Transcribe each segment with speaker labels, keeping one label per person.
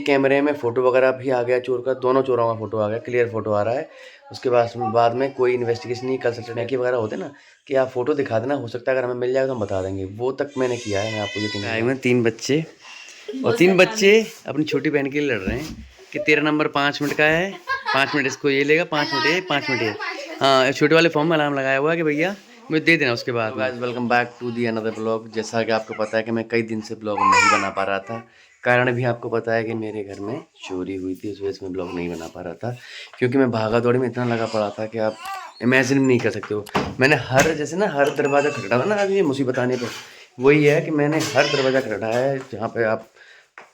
Speaker 1: एक कैमरे में फ़ोटो वगैरह भी आ गया चोर का, दोनों चोरों का फ़ोटो आ गया, क्लियर फ़ोटो आ रहा है। उसके बाद में कोई इन्वेस्टिगेशन नहीं कर सकते, टैकी वगैरह होते हैं ना कि आप फ़ोटो दिखा देना, हो सकता है अगर हमें मिल जाएगा तो हम बता देंगे, वो तक मैंने किया है। मैं आपको यकीन आए हुए 3 बच्चे और 3 बच्चे अपनी छोटी बहन के लिए लड़ रहे हैं कि तेरा नंबर 5 मिनट का है, 5 मिनट इसको ये लेगा, 5 मिनट ये, 5 मिनट ये। हाँ, छोटे वाले फॉर्म में अलार्म लगाया हुआ है कि भैया मुझे दे देना उसके बाद। Guys welcome back to the another blog. जैसा कि आपको पता है कि मैं कई दिन से ब्लॉग नहीं बना पा रहा था, कारण भी आपको पता है कि मेरे घर में चोरी हुई थी, उस वजह से मैं ब्लॉग नहीं बना पा रहा था, क्योंकि मैं भागा दौड़ी में इतना लगा पड़ा था कि आप इमेजिन भी नहीं कर सकते हो। मैंने जैसे ना हर दरवाज़ा खटखटा था ना, ये मुसीबत आने पर वही है कि मैंने हर दरवाज़ा खटखटाया है। जहाँ पे आप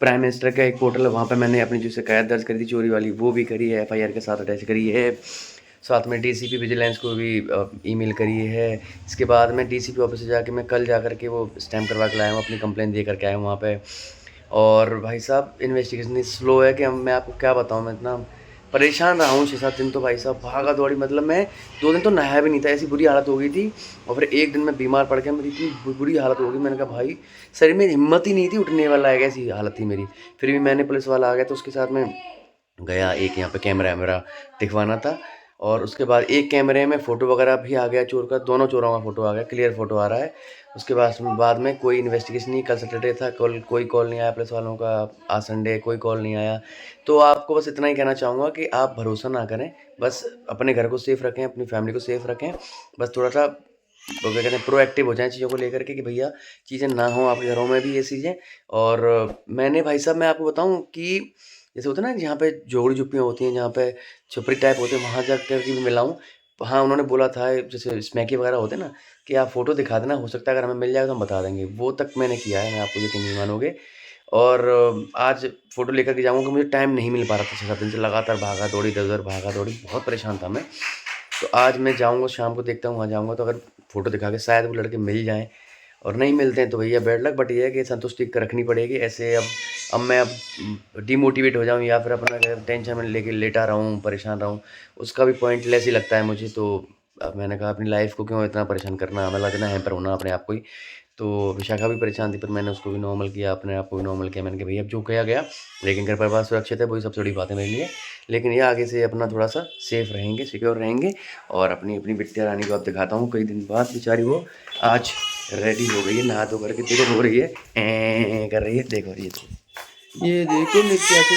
Speaker 1: प्राइम मिनिस्टर का एक पोर्टल है, वहाँ पे मैंने अपनी जो शिकायत दर्ज करी थी चोरी वाली, वो भी करी है, एफआईआर के साथ अटैच करी है। साथ में डीसीपी विजिलेंस को भी ईमेल करी है। इसके बाद में डीसीपी ऑफिस से जाके मैं कल जा कर के वो स्टैम्प करवा के लाया हूँ, अपनी कंप्लेंट दे करके आया हूँ वहाँ पे। और भाई साहब इन्वेस्टिगेशन इतनी स्लो है कि मैं आपको क्या बताऊँ, मैं इतना परेशान रहा हूँ 6-7 दिन तो भाई साहब, भागा दौड़ी। मतलब मैं 2 दिन तो नहाया भी नहीं था, ऐसी बुरी हालत हो गई थी। और फिर एक दिन मैं बीमार पड़ गया, मेरी इतनी बुरी हालत हो गई, मैंने कहा भाई शरीर में हिम्मत ही नहीं थी उठने वाला है, ऐसी हालत थी मेरी। फिर भी मैंने, पुलिस वाला आ गया तो उसके साथ में गया, एक यहाँ पे कैमरा वैमरा दिखवाना था। और उसके बाद एक कैमरे में फ़ोटो वगैरह भी आ गया चोर का, दोनों चोरों का फ़ोटो आ गया, क्लियर फ़ोटो आ रहा है। उसके बाद में कोई इन्वेस्टिगेशन नहीं, कल सैटरडे था, कोई कॉल नहीं आया पुलिस वालों का। आज संडे कोई कॉल नहीं आया। तो आपको बस इतना ही कहना चाहूँगा कि आप भरोसा ना करें, बस अपने घर को सेफ़ रखें, अपनी फैमिली को सेफ़ रखें। बस थोड़ा-सा वो क्या कहते हैं, प्रोएक्टिव हो जाएँ चीज़ों को लेकर के कि भैया चीज़ें ना हों आपके घरों में भी ये चीज़ें। और मैंने भाई साहब, मैं आपको बताऊँ कि जैसे होता है ना, जहाँ पे झोपड़ी-झुप्पियाँ होती हैं, जहाँ पे छपरी टाइप होते हैं, वहाँ जा कर के भी मिला हूँ। हाँ, उन्होंने बोला था जैसे स्मैकी वगैरह होते हैं ना कि आप फ़ोटो दिखा देना, हो सकता है अगर हमें मिल जाएगा तो हम बता देंगे, वो तक मैंने किया है, मैं आपको यकीन नहीं मानोगे। और आज फ़ोटो लेकर के जाऊँगा, मुझे टाइम नहीं मिल पा रहा था 6-7 दिन से, लगातार भागा-दौड़ी, इधर-उधर भागा-दौड़ी, बहुत परेशान था मैं। तो आज मैं जाऊँगा, शाम को देखता हूँ, वहाँ जाऊँगा तो अगर फ़ोटो दिखा के शायद वो लड़के मिल जाएँ, और नहीं मिलते हैं तो भैया बैड लक। बट ये है कि संतुष्टि रखनी पड़ेगी। ऐसे अब मैं डिमोटिवेट हो जाऊँ या फिर अपना टेंशन में लेके लेटा रहूँ, परेशान रहूँ, उसका भी पॉइंटलेस ही लगता है मुझे। तो अब मैंने कहा अपनी लाइफ़ को क्यों इतना परेशान करना, मतलब इतना हैम्पर होना अपने आप को ही। तो विशाखा भी परेशान थी, पर मैंने उसको भी नॉर्मल किया, अपने आप को भी नॉर्मल किया। मैंने कहा भैया अब जो किया गया, लेकिन घर परिवार सुरक्षित है, वही सबसे बड़ी बात है मेरे लिए। लेकिन ये आगे से अपना थोड़ा-सा सेफ रहेंगे, सिक्योर रहेंगे। और अपनी बिटिया रानी को अब दिखाता हूँ, कई दिन बाद बेचारी वो आज रेडी हो गई है, नहा धो करके देखो रो रही है, कर रही है, देखो ये देखो नित्या को।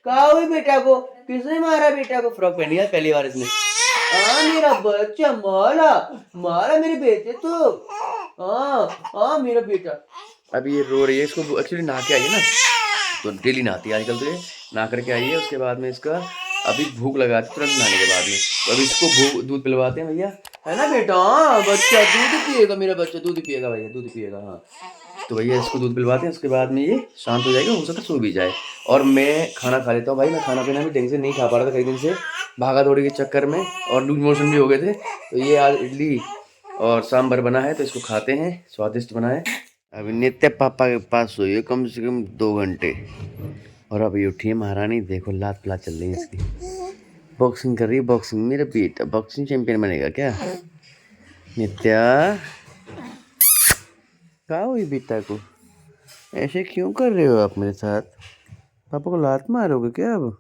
Speaker 1: क्या हुई बेटा को, किसने मारा बेटा को? फ्रॉक पहनी है पहली बार इसने। हाँ मेरा बच्चा मारा, मारा मेरे बेटे तो। हाँ हाँ मेरा बेटा। अभी ये रो रही है, इसको एक्चुअली नहा के आई है ना, तो डेली नहाती है आजकल, तो ये नहा करके आई है। उसके बाद में इसका अभी भूख लगा थी तुरंत नहाने के बाद में, तो अभी इसको दूध पिलवाते हैं भैया, है ना बेटा? हाँ बच्चा दूध पिएगा, मेरा बच्चा दूध पिएगा भैया, दूध पिएगा। हाँ तो भैया इसको दूध पिलवाते हैं, उसके बाद में ये शांत हो जाएगा, हो सकता है सो भी जाए। और मैं खाना खा लेता हूँ भाई, मैं खाना पीना भी ढंग से नहीं खा पा रहा था कई दिन से, भागा दौड़ी के चक्कर में, और लूज मोशन भी हो गए थे। तो ये आज इडली और सांभर बना है, तो इसको खाते हैं, स्वादिष्ट बना है। अभी नित्य पापा के पास सोई है कम से कम 2 घंटे, और अभी उठी है महारानी, देखो लात पिला चल रही है इसकी, बॉक्सिंग कर रही है, बॉक्सिंग। मेरा बेटा बॉक्सिंग चैंपियन बनेगा क्या? नित्या क्या हुई बेटा को, ऐसे क्यों कर रहे हो आप मेरे साथ? पापा को लात मारोगे क्या अब?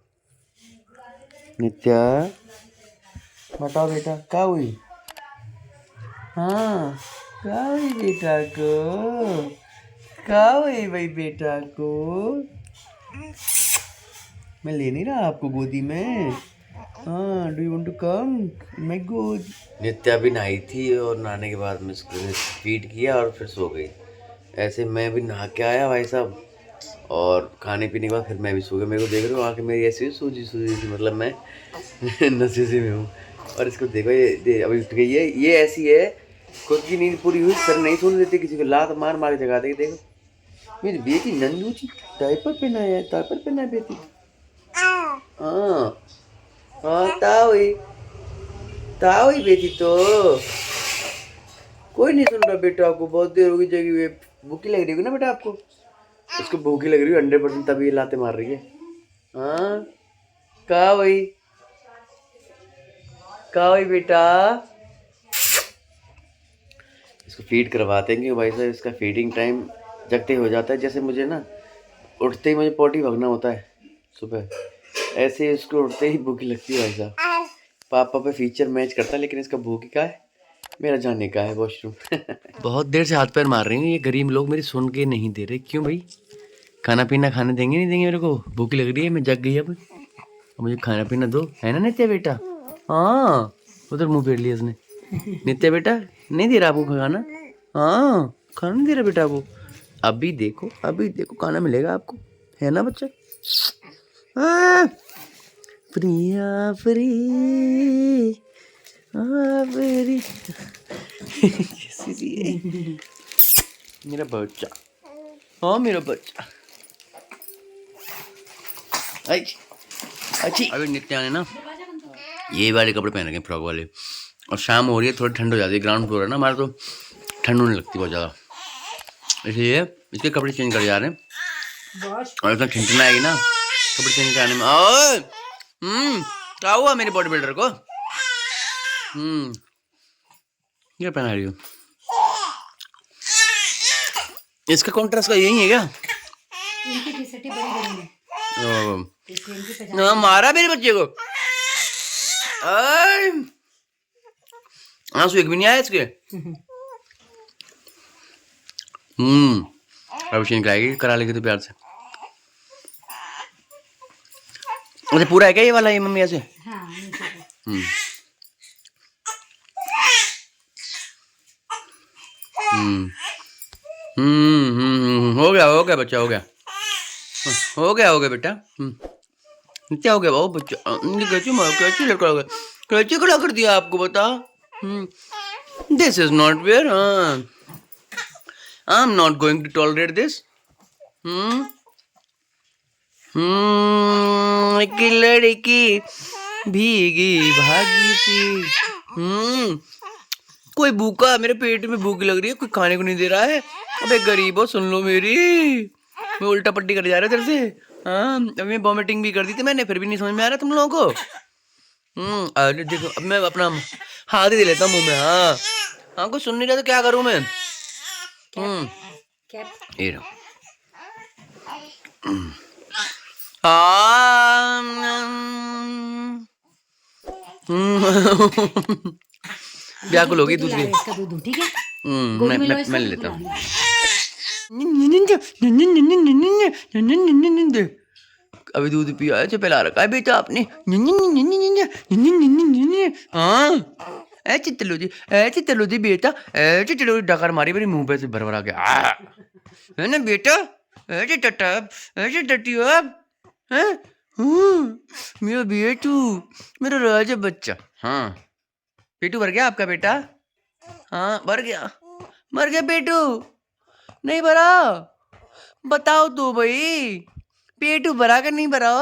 Speaker 1: नित्या बताओ बेटा क्या हुई? हाँ क्या हुई बेटा को, क्या हुई भाई बेटा को? मैं ले नहीं रहा आपको गोदी में। हाँ do you want to come my गोद? नित्या भी नहाई थी, और नहाने के बाद में उसको फीड किया और फिर सो गई। ऐसे मैं भी नहा के आया भाई साहब, और खाने पीने के बाद फिर मैं भी सो गया। मेरे को देख रहे हो आके मेरी ऐसी सूजी सूजी थी, मतलब मैं नशे से में हूँ। और इसको देखो, ये अभी उठ गई है, ये ऐसी है, खुद की नींद पूरी हुई फिर नहीं सोने देती, किसी को लात मार मार के जगा देगी। देखो मेरी बेटी नन्नू जी, डायपर पहना है, डायपर पहना है बेटी। हाँ हाँ ताओ ही बेटी तो, कोई नहीं सुन रहा बेटा, आपको बहुत देर होगी जगी हुई, भूखी लग रही होगी ना बेटा आपको? उसको भूखी लग रही है 100%, तभी ये लाते मार रही है। हाँ का वही बेटा, इसको फीड करवाते हैं, क्योंकि भाई साहब इसका फीडिंग टाइम जगते हो जाता है। जैसे मुझे ना उठते ही मुझे पॉटी भागना होता है सुबह, ऐसे ही उसको उठते ही भूख लगती है भाई साहब। पापा पे फीचर मैच करता है, लेकिन इसका भूख का है, मेरा जाने का है वॉशरूम। बहुत देर से हाथ पैर मार रही हैं ये गरीब लोग, मेरी सुन के नहीं दे रहे। क्यों भाई, खाना पीना खाने देंगे नहीं देंगे मेरे को? भूख लग रही है, मैं जग गई अब मुझे खाना पीना दो, है ना नित्या बेटा? हाँ, उधर मुंह फेर लिया उसने। नित्या बेटा नहीं दे रहा आपको खाना? हाँ, खाना नहीं दे रहा बेटा वो। अभी देखो खाना मिलेगा आपको, है ना बच्चा? प्रिया फ्री फ्री मेरा बच्चा, हाँ मेरा बच्चा। अच्छी अभी नित्या ने ना ये वाले कपड़े पहन रखे, फ्रॉक वाले, और शाम हो रही है, थोड़ी ठंड हो जाती है। ग्राउंड फ्लोर है ना हमारा, तो ठंड होने लगती है बहुत ज़्यादा, इसलिए इसके कपड़े चेंज कर जा रहे हैं। और इतना ठंडना आएगी ना कपड़े चेंज कराने में। क्या हुआ मेरे बॉडी बिल्डर को? ये पहना रही हो? इसका कॉन्ट्रास्ट का यही है क्या? मारा मेरे बच्चे को, आंसू एक भी नहीं आया इसके। अभिषेक कराएगी, करा लेगी तो प्यार से। अच्छा पूरा है क्या ये वाला, ये मम्मी ऐसे? हो गया बच्चा, हो गया बेटा। क्या हो गया बाबू बच्चा? कैसे खड़ा कर दिया आपको, बता? This is not where. I am not going to tolerate this. एक लड़की भीगी भागी सी। कोई भूखा, मेरे पेट में भूख लग रही है, कोई खाने को नहीं दे रहा है। अबे गरीबो सुन लो मेरी, मैं उल्टा पट्टी कर जा रहा तेरे से। हाँ, अभी मैं वॉमिटिंग भी कर दी थी मैंने, फिर भी नहीं समझ में आ रहा तुम लोगों को। अरे देखो, अब मैं अपना हाथ ही दे लेता हूँ मुंह में। हाँ कुछ सुन नहीं रहा तो क्या करूँ मैं? ये रहो। व्याकुल होगी दूसरी।
Speaker 2: ठीक है,
Speaker 1: मैं ले लेता हूँ। अभी दूध पिया है, पिला रखा है बेटा आपने। हाँ ऐसे चलो जी बेटा, ऐसे चलो। डकार मारी मेरे मुंह पे से भर भरा गया, है ना बेटा? ऐसे टट्टा, ऐसे टट्टी हो आप, हैं? मेरा बेटू, मेरा राजा बच्चा। हाँ पेटू भर गया आपका बेटा? हाँ भर गया पेटू? नहीं भरा? बताओ तो भाई, पेटू भरा कर नहीं भरा?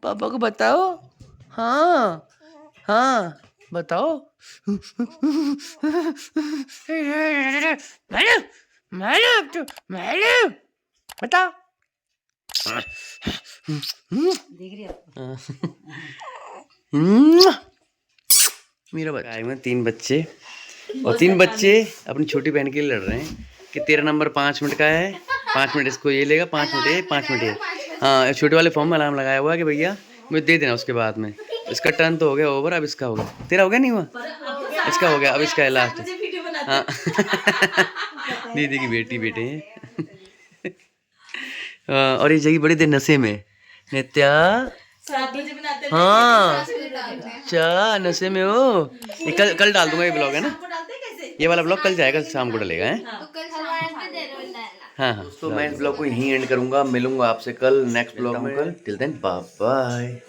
Speaker 1: पापा को बताओ। हाँ बताओ। बता।
Speaker 2: देख रही है
Speaker 1: मेरा बच्चा है, 3 बच्चे, और 3 बच्चे अपनी छोटी बहन के लिए लड़ रहे हैं कि तेरा नंबर 5 मिनट का है, 5 मिनट इसको ये लेगा, 5 मिनट ये, 5 मिनट ये। हाँ छोटे वाले फॉर्म में अलार्म लगाया हुआ है कि भैया मुझे दे देना उसके बाद में। इसका टर्न तो हो गया ओवर, अब इसका हो गया। तेरा हो गया नहीं हुआ? इसका हो गया, अब इसका है लास्ट। हाँ दीदी की बेटी बेटे हैं। और ये जगह बड़ी देर नशे में। नित्या हाँ अच्छा नशे में हो। ये कल डाल दूंगा ये ब्लॉग, है ना? ये वाला ब्लॉग कल जाएगा, शाम को डलेगा, है? हाँ तो मैं इस ब्लॉग को यहीं एंड करूंगा। मिलूंगा आपसे कल नेक्स्ट ब्लॉग में। Till then bye bye.